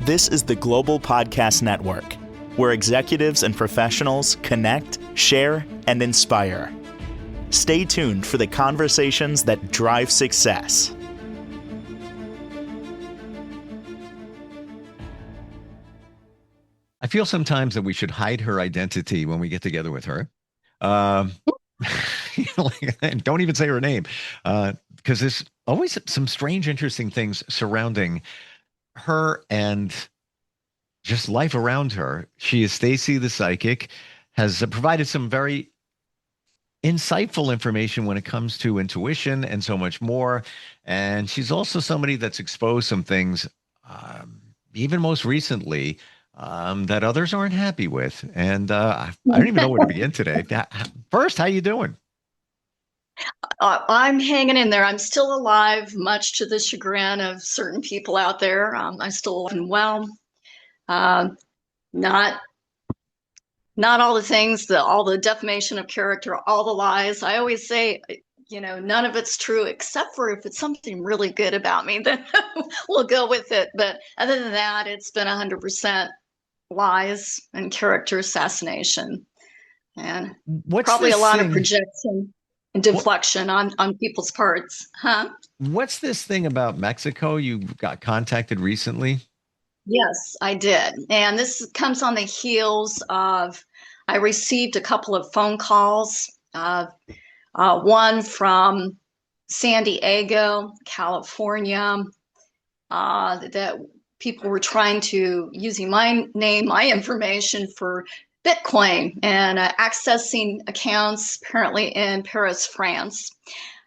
This is the Global Podcast Network, where executives and professionals connect, share, and inspire. Stay tuned for the conversations that drive success. I feel sometimes that we should hide her identity when we get together with her. Don't even say her name, because there's always some strange, interesting things surrounding her and just life around her. She is Stacy, the psychic, has provided some very insightful information when it comes to intuition and so much more. And she's also somebody that's exposed some things, even most recently, that others aren't happy with. And I don't even know where to begin today. First, how you doing? I'm hanging in there. I'm still alive, much to the chagrin of certain people out there. I'm still alive and well. Not all the things, all the defamation of character, all the lies. I always say, none of it's true, except for if it's something really good about me, then we'll go with it. But other than that, it's been 100% lies and character assassination, and probably a lot of projection and deflection on people's parts. What's this thing about Mexico? You got contacted recently? Yes, I did. And this comes on the heels of, I received a couple of phone calls, one from San Diego, California, that people were trying to, using my name, my information for Bitcoin and accessing accounts apparently in Paris, France.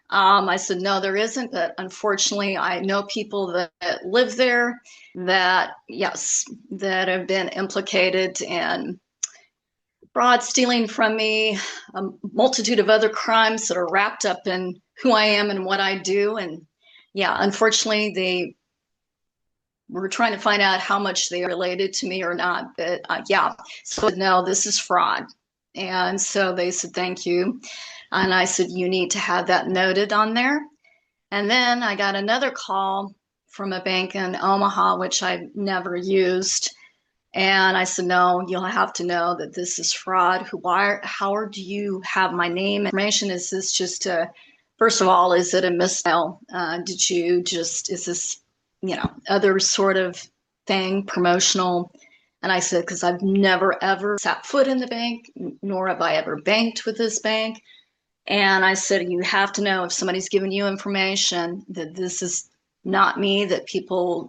I said, no, there isn't. But unfortunately, I know people that live there that have been implicated in fraud, stealing from me, a multitude of other crimes that are wrapped up in who I am and what I do. And unfortunately, they were trying to find out how much they are related to me or not. But so no, this is fraud. And so they said, thank you. And I said, you need to have that noted on there. And then I got another call from a bank in Omaha, which I've never used. And I said, no, you'll have to know that this is fraud. How do you have my name information? Is this just first of all, is it a mismail? Is this, other sort of thing, promotional? And I said, because I've never, ever sat foot in the bank, nor have I ever banked with this bank. And I said, you have to know if somebody's giving you information that this is not me, that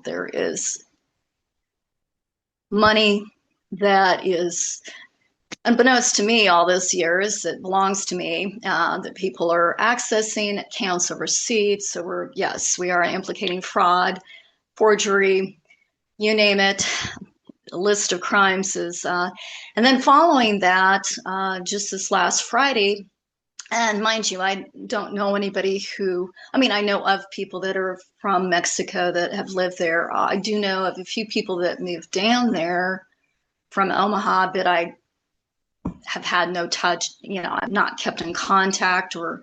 there is money that is unbeknownst to me all these years that belongs to me, that people are accessing accounts overseas. So we are implicating fraud, forgery, you name it. A list of crimes is, and then following that, just this last Friday, and mind you, I don't know anybody I know of people that are from Mexico that have lived there. I do know of a few people that moved down there from Omaha, but I have had no touch, I've not kept in contact or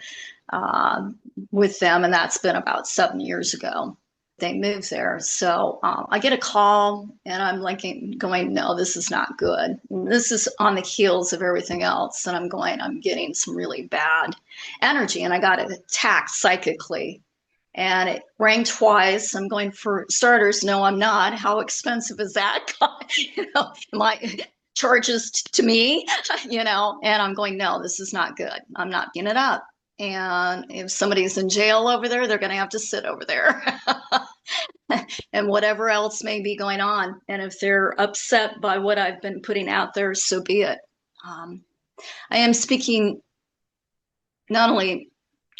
with them. And that's been about 7 years ago. They moved there. So I get a call and I'm going, no, this is not good. And this is on the heels of everything else. And I'm getting some really bad energy. And I got attacked psychically. And it rang twice. I'm going, for starters, no, I'm not. How expensive is that? My charges to me, and I'm going, no, this is not good. I'm not getting it up. And if somebody's in jail over there, they're going to have to sit over there. And whatever else may be going on. And if they're upset by what I've been putting out there, so be it. I am speaking not only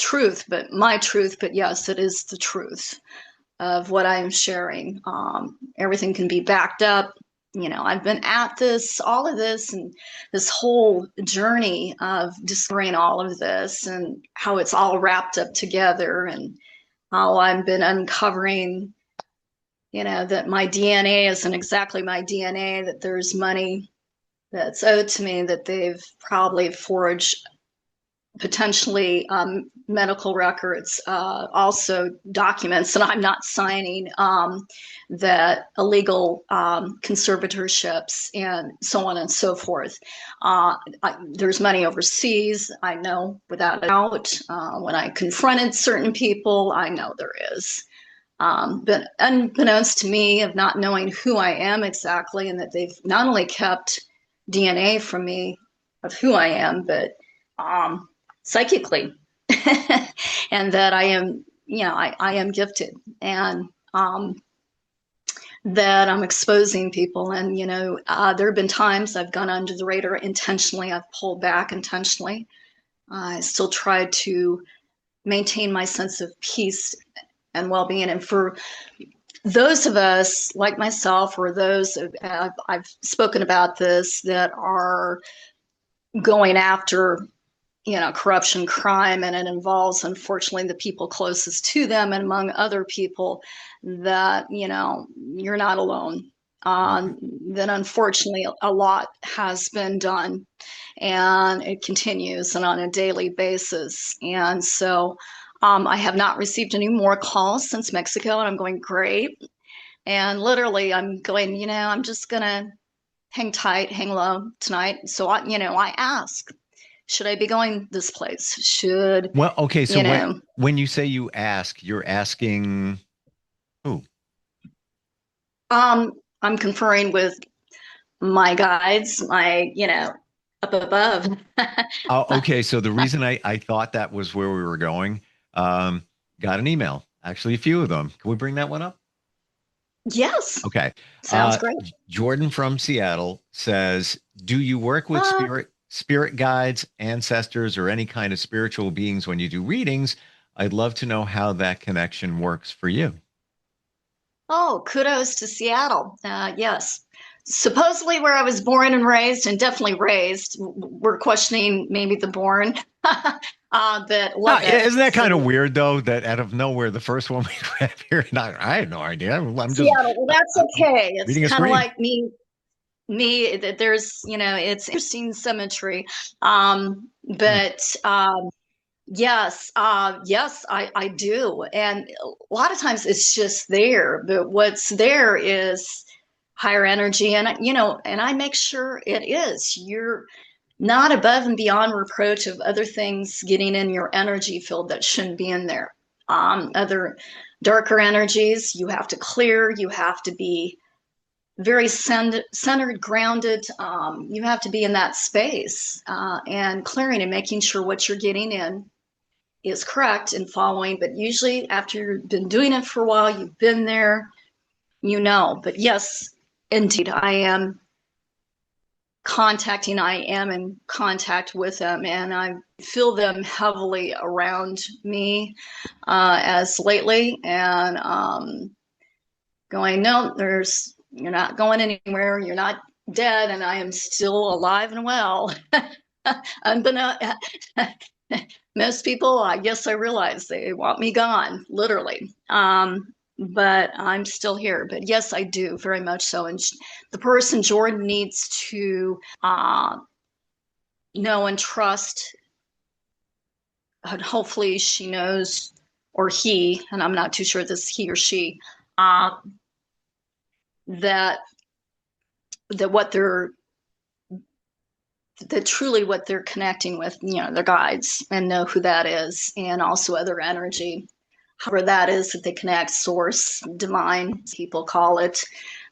truth, but my truth, but yes, it is the truth of what I am sharing. Everything can be backed up. I've been at all of this and this whole journey of discovering all of this and how it's all wrapped up together, and how I've been uncovering, that my DNA isn't exactly my DNA, that there's money that's owed to me that they've probably forged potentially medical records, also documents, and I'm not signing that illegal conservatorships and so on and so forth. There's money overseas. I know without a doubt. When I confronted certain people, I know there is. But unbeknownst to me, of not knowing who I am exactly, and that they've not only kept DNA from me of who I am, but psychically, and that I am, I am gifted, and that I'm exposing people. And, there have been times I've gone under the radar intentionally, I've pulled back intentionally. I still try to maintain my sense of peace and well-being. And for those of us like myself, or those I've spoken about this, that are going after corruption, crime, and it involves, unfortunately, the people closest to them, and among other people, that, you're not alone. Then, unfortunately, a lot has been done, and it continues, and on a daily basis. And so I have not received any more calls since Mexico, and I'm going, great. And literally, I'm going, I'm just going to hang tight, hang low tonight. So I ask, should I be going this place? Well, okay. So you know, when you say you ask, you're asking who? I'm conferring with my guides, up above. Oh, okay. So the reason I thought that was where we were going, um, got an email, actually a few of them. Can we bring that one up? Yes, Okay. sounds great. Jordan from Seattle says, "Do you work with Uh, spirit guides, ancestors, or any kind of spiritual beings when you do readings? I'd love to know how that connection works for you." oh, kudos to Seattle. Yes. Supposedly where I was born and raised, and definitely raised, we're questioning maybe the born. But love it. Isn't that kind of So weird though? That out of nowhere, the first one we have here, and I had no idea. Seattle, well, that's I'm okay. It's reading a kind of screen. like me, that there's, it's interesting symmetry. Hmm. But yes, yes, I do. And a lot of times it's just there, but what's there is higher energy. And, and I make sure it is. You're not above and beyond reproach of other things getting in your energy field that shouldn't be in there. Other darker energies, you have to clear, you have to be very centered, grounded. You have to be in that space, and clearing and making sure what you're getting in is correct and following. But usually, after you've been doing it for a while, you've been there, But yes, indeed, I am in contact with them, and I feel them heavily around me as lately. And going, no, you're not going anywhere. You're not dead, and I am still alive and well. Unbeknownst, most people, I guess I realize they want me gone, literally. But I'm still here. But yes, I do very much so. And the person Jordan needs to know and trust, and hopefully she knows, or he, and I'm not too sure this he or she, uh, that that what they're that truly what they're connecting with, their guides, and know who that is, and also other energy, however that is that they connect, source, divine, people call it.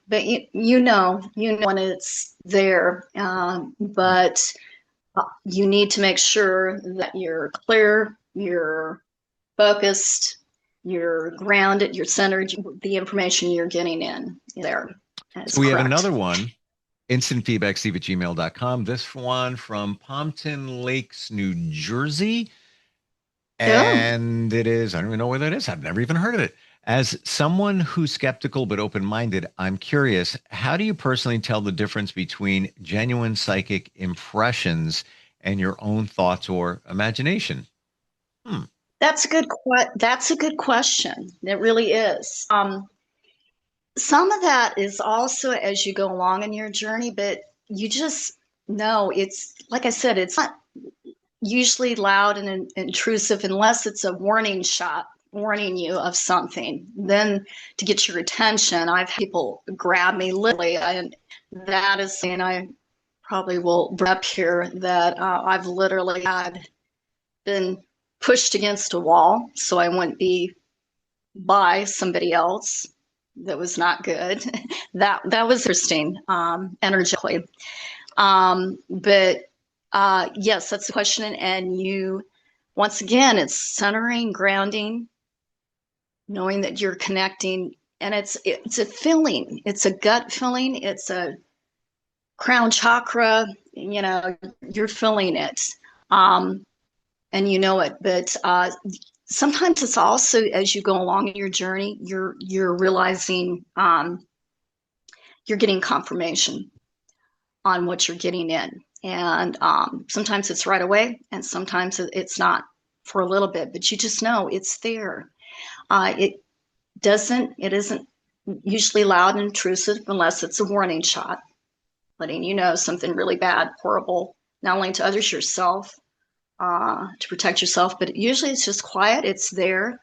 But you know when it's there. But you need to make sure that you're clear, you're focused, you're grounded, you're centered. The information you're getting in there is So we have correct. another one. Instant feedback, steve@gmail.com. This one from Pompton Lakes, New Jersey. Oh, And it is, I don't even know where that is. I've never even heard of it. As someone who's skeptical but open minded, I'm curious, how do you personally tell the difference between genuine psychic impressions and your own thoughts or imagination? Hmm. that's a good question. It really is. Some of that is also as you go along in your journey, but you just know, it's like I said, it's not usually loud and intrusive unless it's a warning shot warning you of something. Then to get your attention, I've had people grab me literally, and that is something I probably will bring up here, that I've literally had been pushed against a wall so I wouldn't be by somebody else. That was not good. That was interesting, energetically. But yes, that's the question. And you, once again, it's centering, grounding, knowing that you're connecting, and it's a feeling. It's a gut feeling. It's a crown chakra. You're feeling it, and you know it. But sometimes it's also, as you go along in your journey, you're realizing, you're getting confirmation on what you're getting in. And sometimes it's right away, and sometimes it's not for a little bit, but you just know it's there. It isn't usually loud and intrusive unless it's a warning shot, letting you know something really bad, horrible, not only to others, yourself, to protect yourself, but usually it's just quiet. It's there.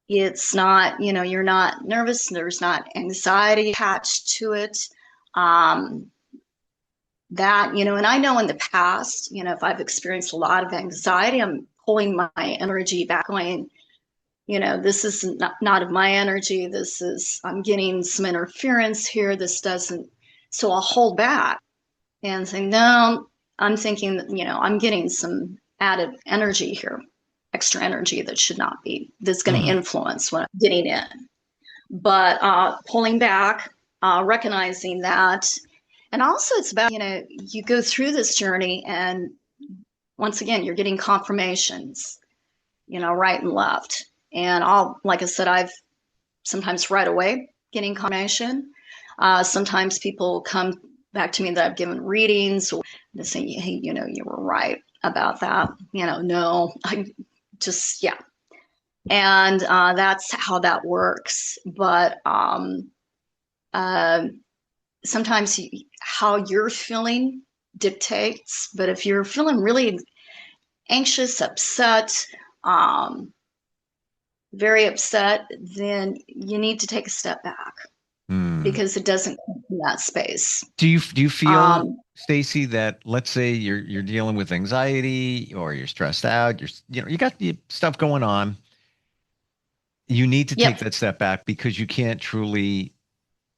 It's not, you're not nervous. There's not anxiety attached to it. And I know in the past, if I've experienced a lot of anxiety, I'm pulling my energy back, going, this is not of my energy. I'm getting some interference here. This doesn't, so I'll hold back and say, no, I'm thinking that, I'm getting some added energy here, extra energy that should not be, that's going to influence what I'm getting in. But pulling back, recognizing that. And also it's about, you go through this journey, and once again, you're getting confirmations, right and left. And like I said, I've sometimes right away getting confirmation. Sometimes people come back to me that I've given readings, or they say, hey, you were right about that. No, I just, yeah. And that's how that works. But sometimes how you're feeling dictates. But if you're feeling really anxious, upset, very upset, then you need to take a step back, because it doesn't come from that space. Do you feel, Stacy, that let's say you're dealing with anxiety, or you're stressed out, you got the stuff going on, you need to take that step back because you can't truly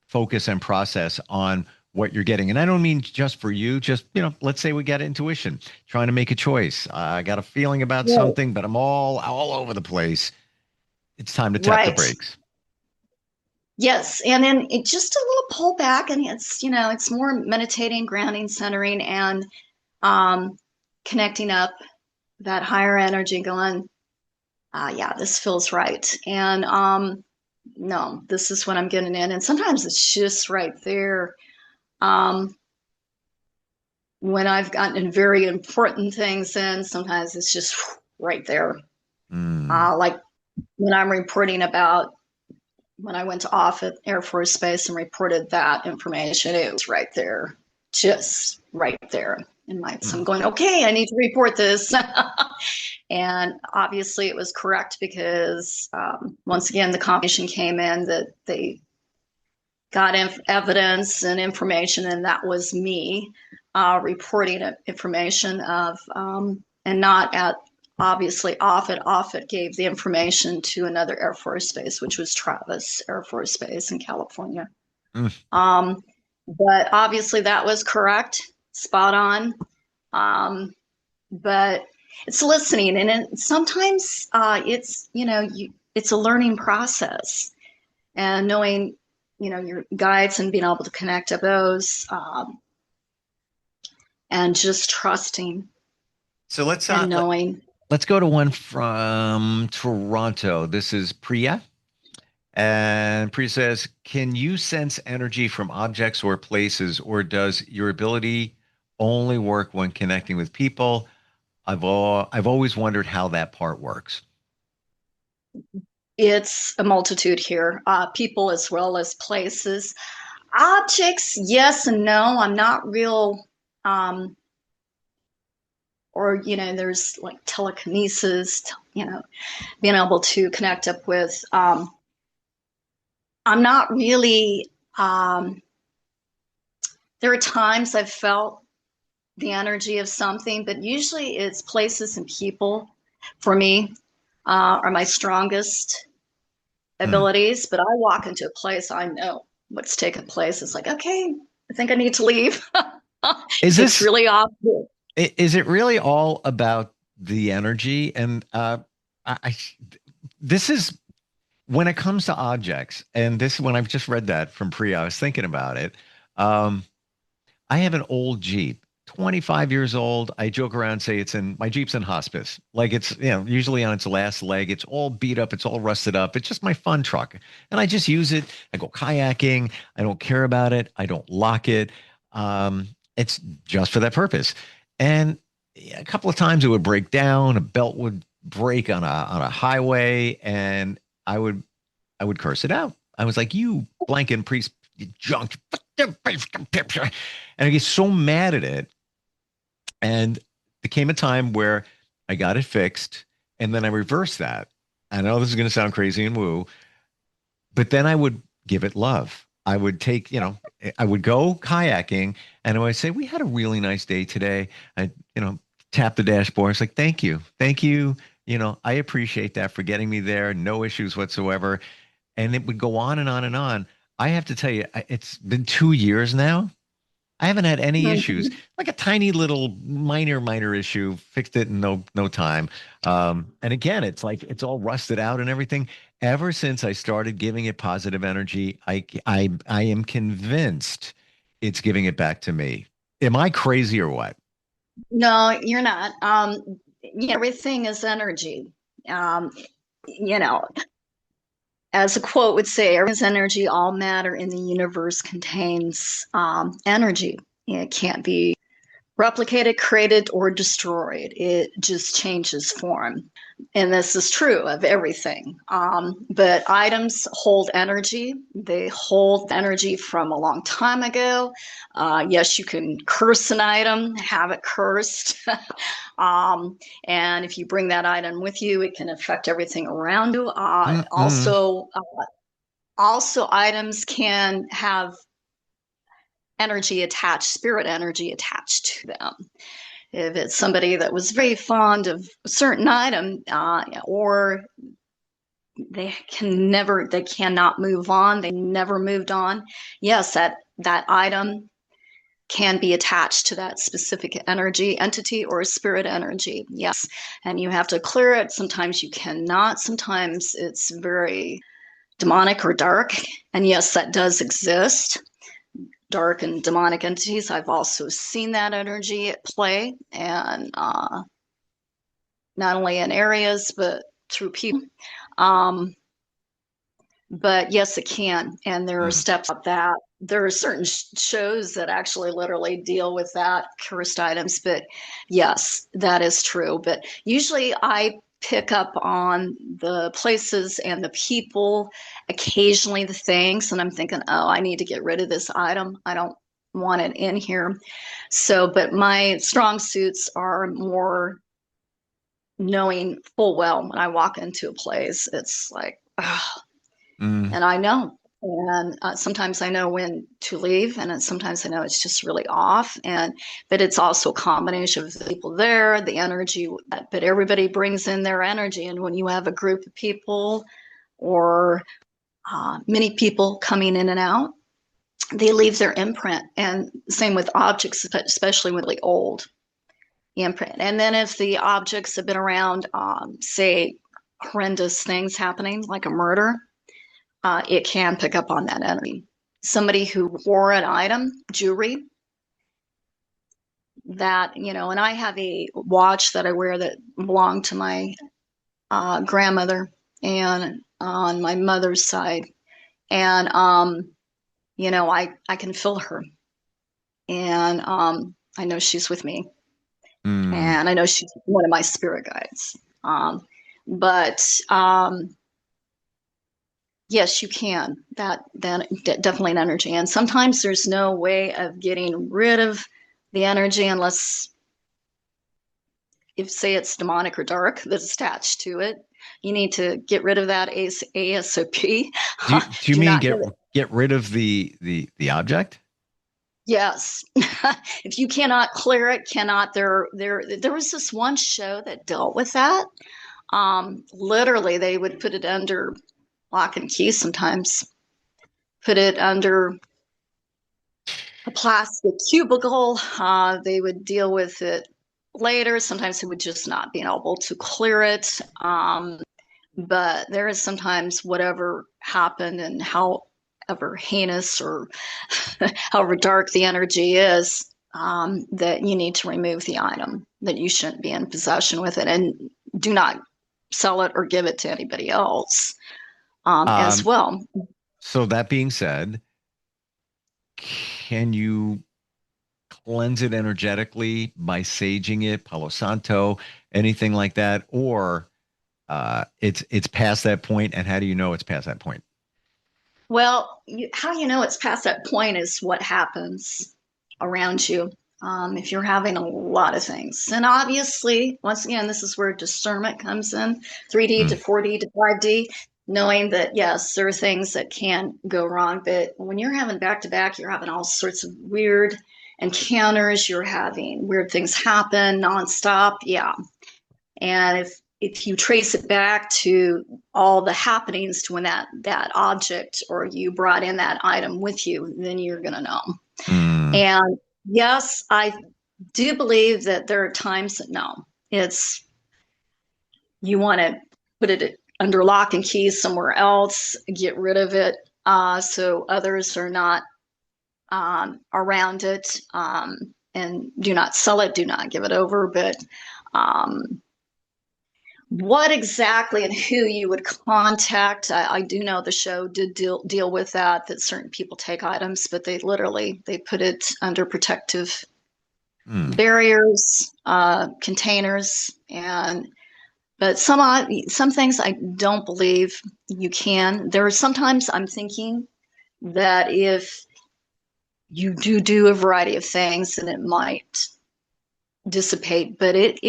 focus and process on what you're getting. And I don't mean just for you, just, let's say we got intuition, trying to make a choice. I got a feeling about something, but I'm all over the place. It's time to tap the brakes. Yes. And then just a little pullback, and it's more meditating, grounding, centering, and connecting up that higher energy, going, yeah, this feels right. And no, this is what I'm getting in. And sometimes it's just right there. When I've gotten very important things in, sometimes it's just right there. Like when I'm reporting about when I went to Offutt Air Force Base and reported that information, it was right there, just right there in my. So I'm going, okay, I need to report this. And obviously it was correct, because once again, the confirmation came in that they got evidence and information, and that was me reporting information of, and not at, obviously, Offutt. Offutt gave the information to another Air Force base, which was Travis Air Force Base in California. But obviously that was correct, spot on. But it's listening, and sometimes it's, it's a learning process, and knowing, your guides and being able to connect to those, and just trusting. So let's knowing. Let's go to one from Toronto. This is Priya. And Priya says, can you sense energy from objects or places, or does your ability only work when connecting with people? I've always wondered how that part works. It's a multitude here, people as well as places. Objects, yes and no. I'm not real or, there's like telekinesis, being able to connect up with. I'm not really, there are times I've felt the energy of something, but usually it's places and people for me are my strongest Hmm. abilities. But I walk into a place, I know what's taking place. It's like, okay, I think I need to leave. Is It's this really obvious. is it really all about the energy? And I this is when it comes to objects, and this when I've just read that from Priya, I was thinking about it. Um, I have an old Jeep, 25 years old. I joke around and say my Jeep's in hospice. Like it's, usually on its last leg. It's all beat up. It's all rusted up. It's just my fun truck. And I just use it. I go kayaking. I don't care about it. I don't lock it. It's just for that purpose. And a couple of times it would break down. A belt would break on a highway, and I would I would curse it out. I was like, "You blanking priest junk," and I get so mad at it. And there came a time where I got it fixed, and then I reversed that. I know this is going to sound crazy and woo, but then I would give it love. I would I would go kayaking, and I would say, "We had a really nice day today." I, tap the dashboard. It's like, "Thank you, thank you." I appreciate that for getting me there. No issues whatsoever. And it would go on and on and on. I have to tell you, it's been 2 years now. I haven't had any issues. Mhm. Like a tiny little minor issue, fixed it in no time. And again, it's like it's all rusted out and everything. Ever since I started giving it positive energy, I am convinced it's giving it back to me. Am I crazy or what? No, you're not. Everything is energy. Um, you know, as a quote would say, everything is energy. All matter in the universe contains energy. It can't be replicated, created, or destroyed. It just changes form. And this is true of everything. But items hold energy. They hold energy from a long time ago. Yes, you can curse an item, have it cursed. And if you bring that item with you, it can affect everything around you. Mm-mm. Also, items can have energy attached, spirit energy attached to them. If it's somebody that was very fond of a certain item, or they cannot move on, they never moved on. Yes, that item can be attached to that specific energy, entity, or spirit energy. Yes, and you have to clear it. Sometimes you cannot. Sometimes it's very demonic or dark, and yes, that does exist. Dark and demonic entities. I've also seen that energy at play, and not only in areas but through people. Um, but yes, it can, and there are Mm. steps of that. There are certain shows that actually literally deal with that cursed items. But yes, that is true. But usually, I pick up on the places and the people, occasionally the things, and I'm thinking, oh, I need to get rid of this item. I don't want it in here. So, but my strong suits are more knowing full well when I walk into a place, it's like, Mm. and I know. And sometimes I know when to leave, and sometimes I know it's just really off. But it's also a combination of the people there, the energy. But everybody brings in their energy, and when you have a group of people or many people coming in and out, they leave their imprint. And same with objects, especially when they're old. Imprint. And then if the objects have been around, say, horrendous things happening, like a murder, it can pick up on that energy. Somebody who wore an item, jewelry, that, and I have a watch that I wear that belonged to my grandmother and on my mother's side. And, I can feel her. And I know she's with me. Mm. And I know she's one of my spirit guides. But yes, you can. That definitely an energy, and sometimes there's no way of getting rid of the energy unless if say it's demonic or dark that's attached to it, you need to get rid of that ASAP. Do you Do mean not give it. get rid of the object? Yes. If you cannot clear it, there was this one show that dealt with that. Literally they would put it under lock and key sometimes, put it under a plastic cubicle. They would deal with it later. Sometimes it would just not be able to clear it. But there is sometimes whatever happened and however heinous or however dark the energy is, that you need to remove the item, that you shouldn't be in possession with it, and do not sell it or give it to anybody else as well. So that being said, can you cleanse it energetically by saging it, Palo Santo, anything like that? Or it's past that point, and how do you know it's past that point? Well, how you know it's past that point is what happens around you. If you're having a lot of things. And obviously, once again, this is where discernment comes in, 3D to 4D to 5D, knowing that, yes, there are things that can go wrong. But when you're having back-to-back, you're having all sorts of weird encounters. You're having weird things happen nonstop. Yeah. And if you trace it back to all the happenings to when that object or you brought in that item with you, then you're going to know. And yes, I do believe that there are times that no, it's you want to put it under lock and key somewhere else, get rid of it, so others are not around it, and do not sell it, do not give it over. But what exactly and who you would contact, I do know the show did deal with that certain people take items, but they put it under protective barriers, containers, but some things I don't believe you can. There are sometimes I'm thinking that if you do a variety of things, and it might dissipate, but it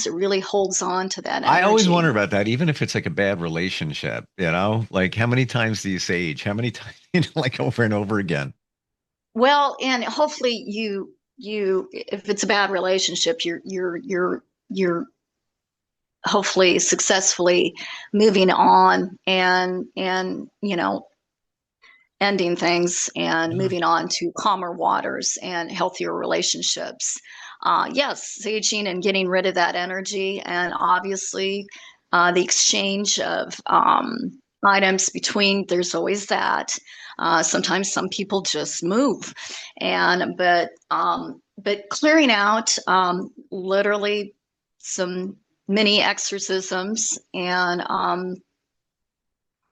really holds on to that energy. I always wonder about that, even if it's like a bad relationship, like how many times do you sage? How many times, like over and over again? Well, and hopefully you if it's a bad relationship, you're hopefully successfully moving on and ending things and moving on to calmer waters and healthier relationships. Yes, saging and getting rid of that energy, and obviously the exchange of items between, there's always that. Sometimes some people just move, but clearing out literally some mini exorcisms, and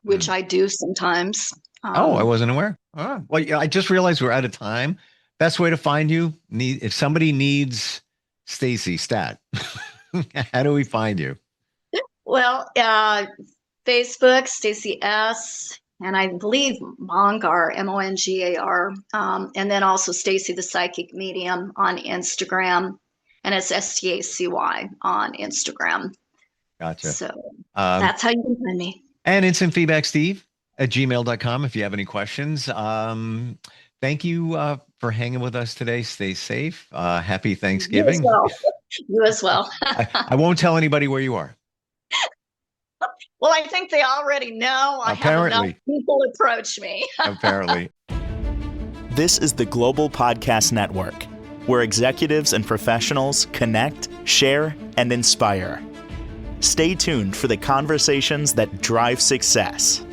which I do sometimes. I wasn't aware. Well, yeah, I just realized we're out of time. Best way to find you, if somebody needs Stacy Stat, how do we find you? Well, Facebook, Stacy S, and I believe Mongar, Mongar, and then also Stacy the Psychic Medium on Instagram, and it's STACY on Instagram. Gotcha. So that's how you can find me. And Instant Feedback Steve at gmail.com if you have any questions. Thank you for hanging with us today. Stay safe. Happy Thanksgiving. You as well. I won't tell anybody where you are. Well, I think they already know. Apparently. I have enough people approach me. Apparently. This is the Global Podcast Network, where executives and professionals connect, share, and inspire. Stay tuned for the conversations that drive success.